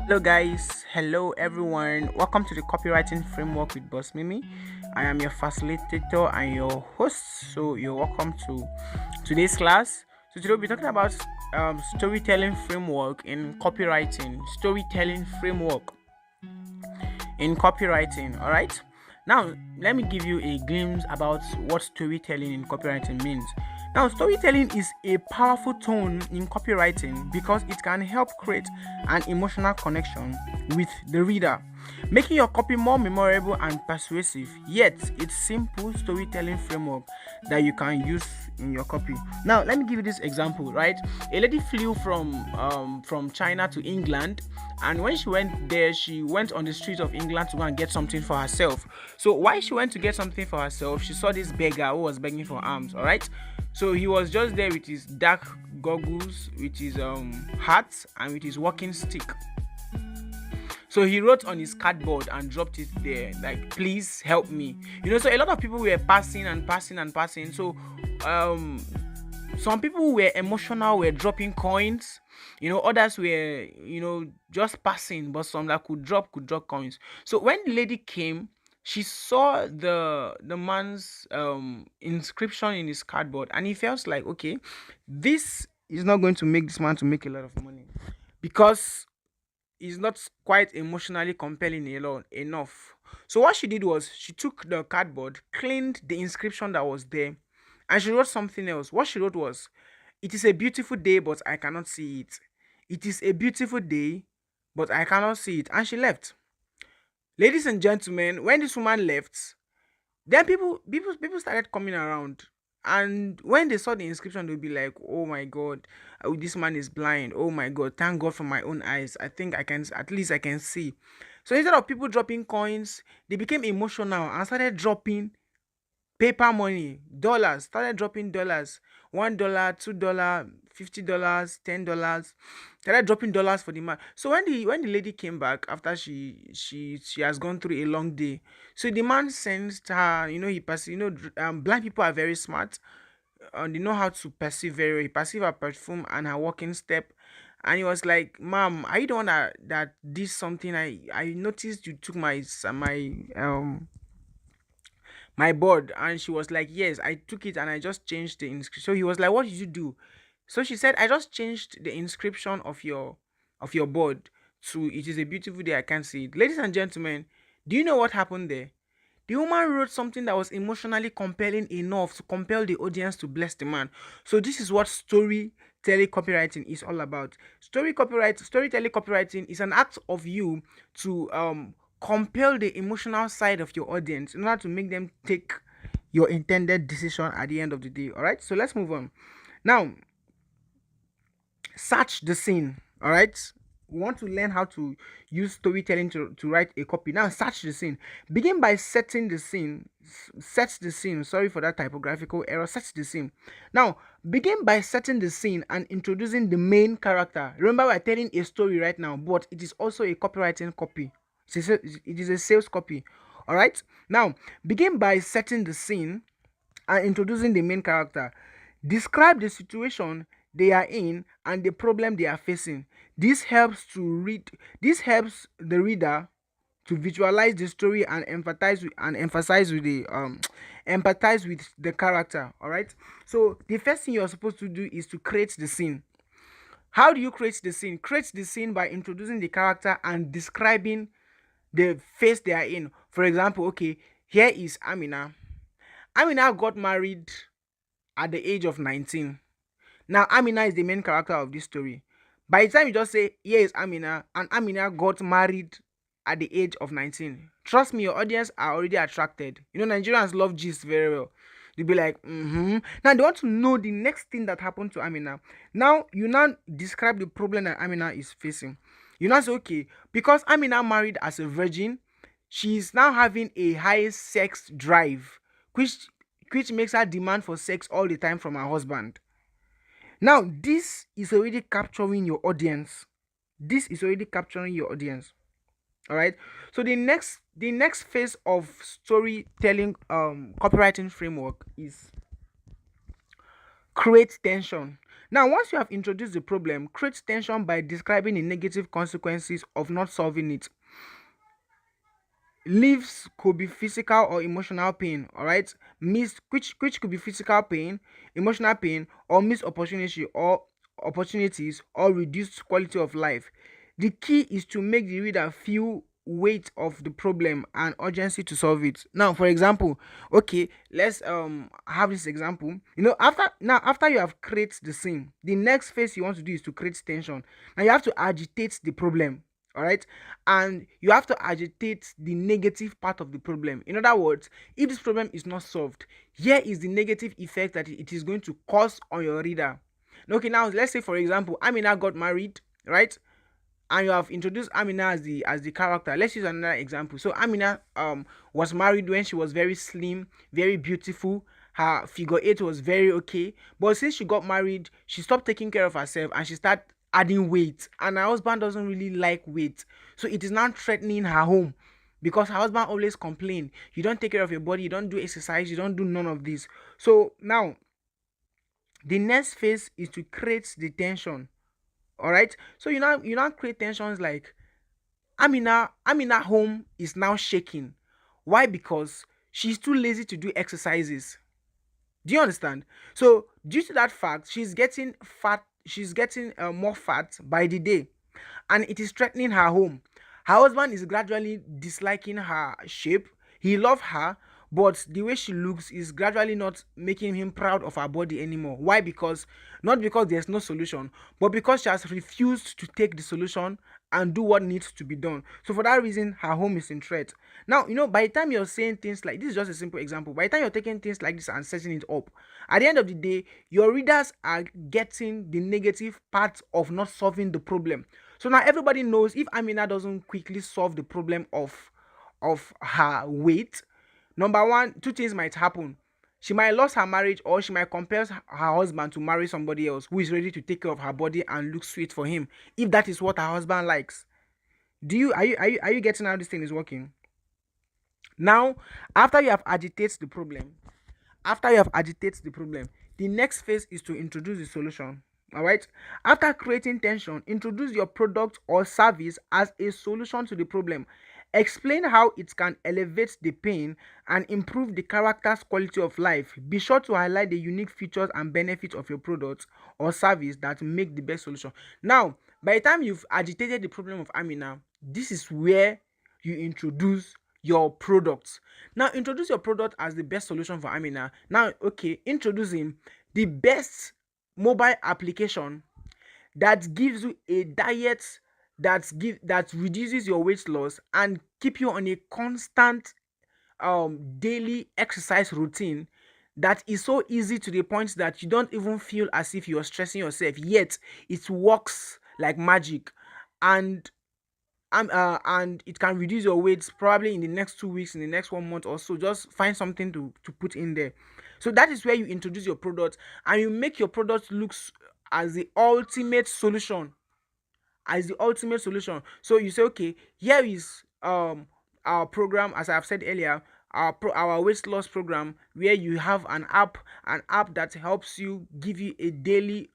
Hello guys, hello everyone. Welcome to the copywriting framework with Boss Mimi. I am your facilitator and your host. So you're welcome to today's class. So today we'll be talking about storytelling framework in copywriting. Storytelling framework in copywriting. All right. Now let me give you a glimpse about what storytelling in copywriting means. Now, storytelling is a powerful tone in copywriting because it can help create an emotional connection with the reader, making your copy more memorable and persuasive. Yet, it's simple storytelling framework that you can use in your copy. Now, let me give you this example. Right, a lady flew from China to England, and when she went there, she went on the streets of England to go and get something for herself. So, while she went to get something for herself, she saw this beggar who was begging for alms. All right, so he was just there with his dark goggles, with his hat, and with his walking stick. So he wrote on his cardboard and dropped it there, like, please help me. So a lot of people were passing and passing and passing. So some people were emotional, were dropping coins. Others were, just passing, but some that could drop coins. So when the lady came, she saw the man's inscription in his cardboard, and he felt like, okay, this is not going to make this man to make a lot of money because it's not quite emotionally compelling enough. So what she did was she took the cardboard, cleaned the inscription that was there, and she wrote something else. What she wrote was, "It is a beautiful day, but I cannot see it. It is a beautiful day, but I cannot see it." And she left. Ladies and gentlemen, when this woman left, then people started coming around, and when they saw the inscription, they'll be like, "Oh my God, this man is blind. Oh my God, thank God for my own eyes. I think I can, at least I can see." So instead of people dropping coins, they became emotional and started dropping paper money, dollars, started dropping dollars, $1, $2, $50, $10, started dropping dollars for the man. So when the lady came back after she has gone through a long day, so the man sensed her. He perceived. Blind people are very smart. They know how to perceive very well. He perceived her perfume and her walking step. And he was like, "Ma'am, are you the one that did something? I noticed you took my board." And she was like, "Yes, I took it and I just changed the inscription." So he was like, "What did you do?" So she said, "I just changed the inscription of your board to 'It is a beautiful day, I can't see it.'" Ladies and gentlemen, do you know what happened there? The woman wrote something that was emotionally compelling enough to compel the audience to bless the man. So this is what storytelling copywriting is all about. Storytelling copywriting is an act of you to compel the emotional side of your audience in order to make them take your intended decision at the end of the day. All right, so let's move on. Now, search the scene. All right, we want to learn how to use storytelling to write a copy. Now, search the scene. Begin by setting the scene. Set the scene. Sorry for that typographical error. Set the scene. Now, begin by setting the scene and introducing the main character. Remember, we're telling a story right now, but it is also a copywriting copy. It is a sales copy. All right, now begin by setting the scene and introducing the main character. Describe the situation they are in and the problem they are facing. This helps the reader to visualize the story and emphasize with the empathize with the character. All right, so the first thing you're supposed to do is to create the scene. How do you create the scene? Create the scene by introducing the character and describing the phase they are in. For example, okay, here is Amina. Amina got married at the age of 19. Now, Amina is the main character of this story. By the time you just say, "Here is Amina," and Amina got married at the age of 19, trust me, your audience are already attracted. Nigerians love gist very well. They'll be like, mm-hmm. Now, they want to know the next thing that happened to Amina. Now, you now describe the problem that Amina is facing. You now say, okay, because Amina married as a virgin, she's now having a high sex drive, which makes her demand for sex all the time from her husband. Now, this is already capturing your audience. All right. So the next phase of storytelling copywriting framework is create tension. Now, once you have introduced the problem, create tension by describing the negative consequences of not solving it. Leaves could be physical or emotional pain, all right? Missed, which could be physical pain, emotional pain, or missed opportunities or reduced quality of life. The key is to make the reader feel weight of the problem and urgency to solve it. Now, for example, okay, let's have this example. After you have created the scene, the next phase you want to do is to create tension. Now you have to agitate the problem, all right, and you have to agitate the negative part of the problem. In other words, if this problem is not solved, here is the negative effect that it is going to cause on your reader. Okay, now let's say for example Amina got married, right? And you have introduced Amina as the character. Let's use another example. So Amina was married when she was very slim, very beautiful. Her figure eight was very okay. But since she got married, she stopped taking care of herself and she started adding weight. And her husband doesn't really like weight. So it is now threatening her home. Because her husband always complain, you don't take care of your body, you don't do exercise, you don't do none of this. So now the next phase is to create the tension. All right, so you now create tensions like Amina home is now shaking. Why? Because she's too lazy to do exercises. Do you understand? So due to that fact, she's getting fat. She's getting more fat by the day, and it is threatening her home. Her husband is gradually disliking her shape. He loves her, but the way she looks is gradually not making him proud of her body anymore. Why? Because not because there's no solution, but because she has refused to take the solution and do what needs to be done. So for that reason, her home is in threat. Now, by the time you're saying things like this, is just a simple example. By the time you're taking things like this and setting it up, at the end of the day, your readers are getting the negative part of not solving the problem. So now everybody knows if Amina doesn't quickly solve the problem of her weight, number one, two things might happen. She might lose her marriage, or she might compel her husband to marry somebody else who is ready to take care of her body and look sweet for him, if that is what her husband likes. Are you getting how this thing is working? Now, after you have agitated the problem, the next phase is to introduce the solution. All right. After creating tension, introduce your product or service as a solution to the problem. Explain how it can elevate the pain and improve the character's quality of life. Be sure to highlight the unique features and benefits of your product or service that make the best solution. Now, by the time you've agitated the problem of Amina, this is where you introduce your product. Now, introduce your product as the best solution for Amina. Now, okay, introducing the best mobile application that gives you a diet that reduces your weight loss and keep you on a constant daily exercise routine that is so easy to the point that you don't even feel as if you're stressing yourself, yet it works like magic. And and it can reduce your weight probably in the next 2 weeks, in the next 1 month or so. Just find something to put in there. So that is where you introduce your product and you make your product looks as the ultimate solution. So you say, okay, here is our program, as I've said earlier, our weight loss program, where you have an app that helps you, give you a daily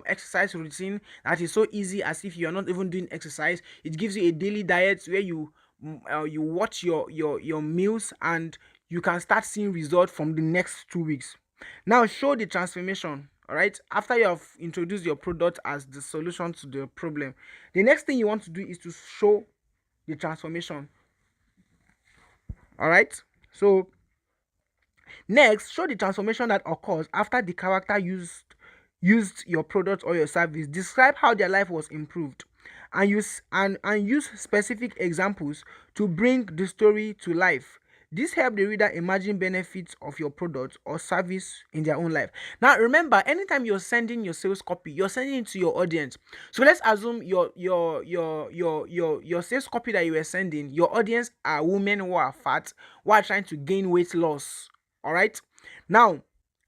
exercise routine that is so easy as if you're not even doing exercise. It gives you a daily diet where you watch your meals, and you can start seeing results from the next 2 weeks. Now show the transformation. All right, after you have introduced your product as the solution to the problem, the next thing you want to do is to show the transformation. All right, so next, show the transformation that occurs after the character used your product or your service. Describe how their life was improved, and use specific examples to bring the story to life. This helps the reader imagine benefits of your product or service in their own life. Now remember, anytime you're sending your sales copy, you're sending it to your audience. So let's assume your sales copy that you were sending, your audience are women who are fat, who are trying to gain weight loss. All right. Now,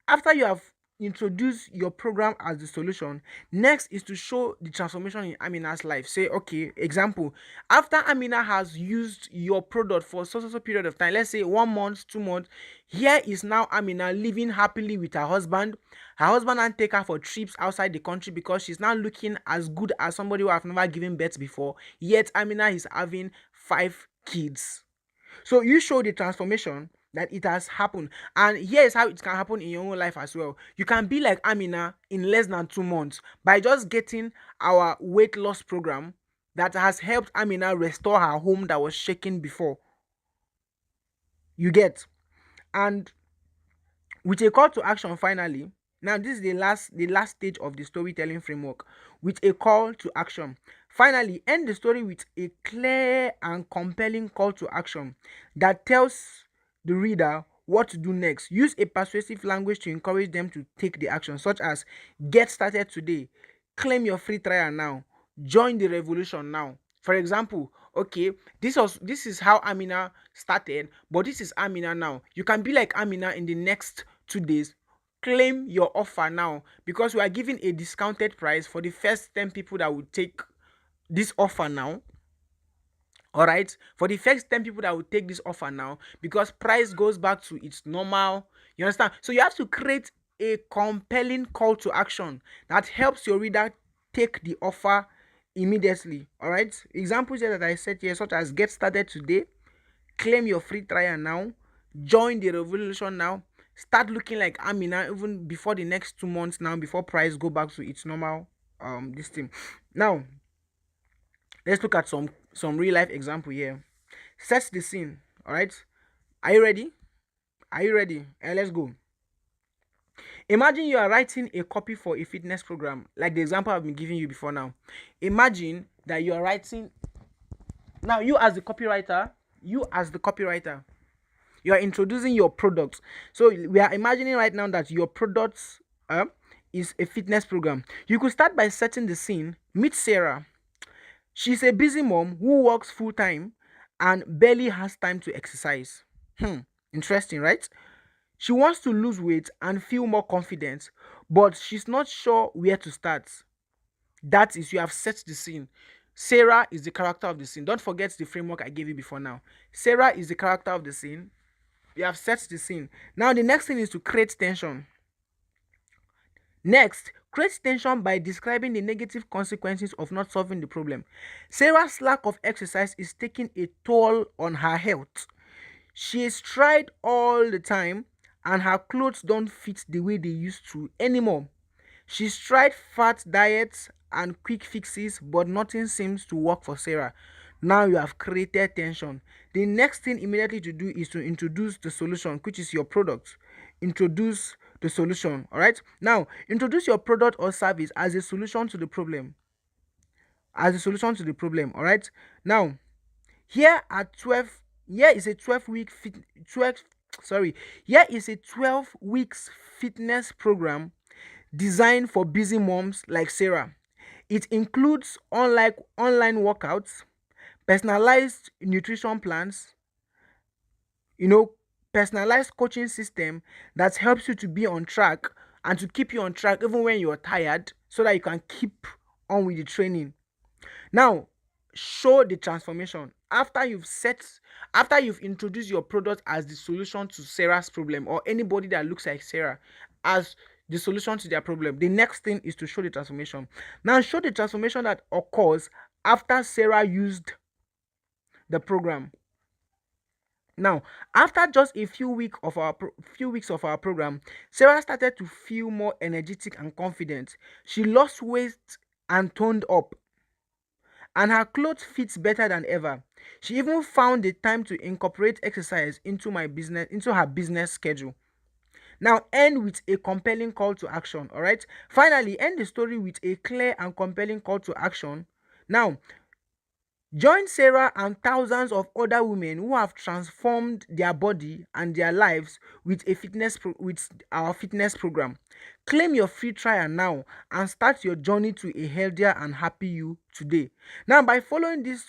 after you have introduce your program as the solution. Next is to show the transformation in Amina's life. Say, okay, example, after Amina has used your product for so period of time, let's say 1 month, 2 months, here is now Amina living happily with her husband. Her husband and take her for trips outside the country because she's now looking as good as somebody who have never given birth before. Yet Amina is having 5 kids. So you show the transformation that it has happened. And here is how it can happen in your own life as well. You can be like Amina in less than 2 months by just getting our weight loss program that has helped Amina restore her home that was shaking before. You get? And with a call to action finally, now this is the last stage of the storytelling framework, with a call to action. Finally, end the story with a clear and compelling call to action that tells the reader what to do next. Use a persuasive language to encourage them to take the action, such as get started today, claim your free trial now, join the revolution now. For example, okay, this is how Amina started, but this is Amina now. You can be like Amina in the next 2 days. Claim your offer now, because we are giving a discounted price for the first 10 people that will take this offer now. All right, for the first 10 people that will take this offer now, because price goes back to its normal. You understand? So you have to create a compelling call to action that helps your reader take the offer immediately. All right, examples here that I said here, such as get started today, claim your free trial now, join the revolution now, start looking like Amina even before the next 2 months now, before price go back to its normal this thing. Now let's look at some real life example here. Set the scene. All right, are you ready? Are you ready? Let's go. Imagine you are writing a copy for a fitness program, like the example I've been giving you before. Now imagine that you are writing. Now you as the copywriter, you are introducing your product. So we are imagining right now that your product is a fitness program. You could start by setting the scene. Meet Sarah. She's a busy mom who works full time and barely has time to exercise. Interesting, right? She wants to lose weight and feel more confident, but she's not sure where to start. That is, you have set the scene. Sarah is the character of the scene. Don't forget the framework I gave you before now. Sarah is the character of the scene. You have set the scene. Now the next thing is to create tension. Next, create tension by describing the negative consequences of not solving the problem. Sarah's lack of exercise is taking a toll on her health. She is tried all the time and her clothes don't fit the way they used to anymore. She's tried fat diets and quick fixes, but nothing seems to work for Sarah. Now you have created tension. The next thing immediately to do is to introduce the solution, which is your product. Introduce the solution. All right. Now introduce your product or service as a solution to the problem. All right. Now here are 12. Here is a 12-week 12. Sorry. Here is a 12 weeks fitness program designed for busy moms like Sarah. It includes online workouts, personalized nutrition plans, personalized coaching system that helps you to be on track and to keep you on track even when you're tired, so that you can keep on with the training. Now, show the transformation after you've introduced your product as the solution to Sarah's problem, or anybody that looks like Sarah as the solution to their problem. The next thing is to show the transformation. Now show the transformation that occurs after Sarah used the program. Now, after just a few weeks of our program, Sarah started to feel more energetic and confident. She lost weight and toned up, and her clothes fits better than ever. She even found the time to incorporate exercise into her business schedule. Now end with a compelling call to action. All right. Finally, end the story with a clear and compelling call to action. Now, join Sarah and thousands of other women who have transformed their body and their lives with our fitness program. Claim your free trial now and start your journey to a healthier and happy you today. Now, by following this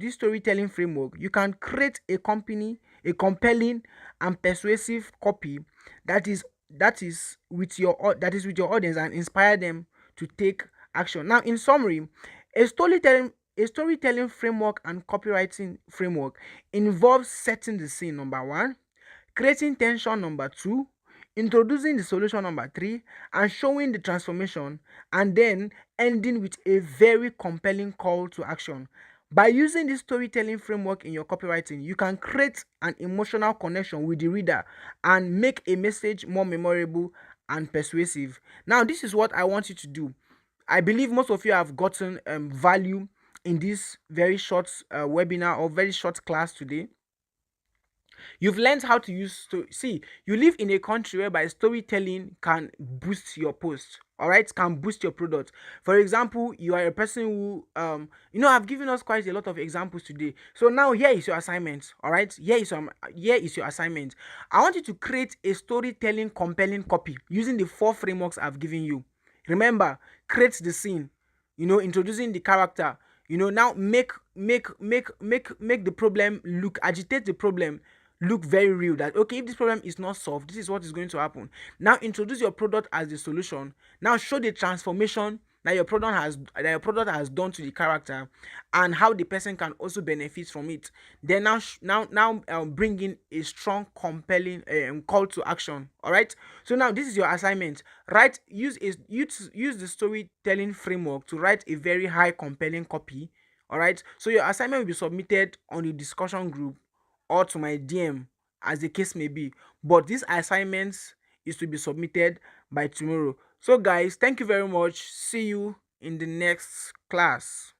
storytelling framework, you can create a compelling and persuasive copy that is that is with your audience and inspire them to take action. Now, in summary, a storytelling framework and copywriting framework involves setting the scene, number one, creating tension, number two, introducing the solution, number three, and showing the transformation, and then ending with a very compelling call to action. By using this storytelling framework in your copywriting, you can create an emotional connection with the reader and make a message more memorable and persuasive. Now, this is what I want you to do. I believe most of you have gotten value in this very short webinar or very short class today. You've learned how to use see, you live in a country whereby storytelling can boost your post, all right, can boost your product. For example, you are a person who I've given us quite a lot of examples today. So now here is your assignment, all right? Here is your assignment. I want you to create a storytelling compelling copy using the four frameworks I've given you. Remember, create the scene, introducing the character, now make the problem look, agitate the problem, look very real, that okay, if this problem is not solved, this is what is going to happen. Now introduce your product as the solution. Now show the transformation that your product has done to the character, and how the person can also benefit from it. Then bring in a strong compelling call to action. All right, so now this is your assignment. Use the storytelling framework to write a very high compelling copy. All right, so your assignment will be submitted on the discussion group or to my DM, as the case may be. But this assignment is to be submitted by tomorrow. So guys, thank you very much. See you in the next class.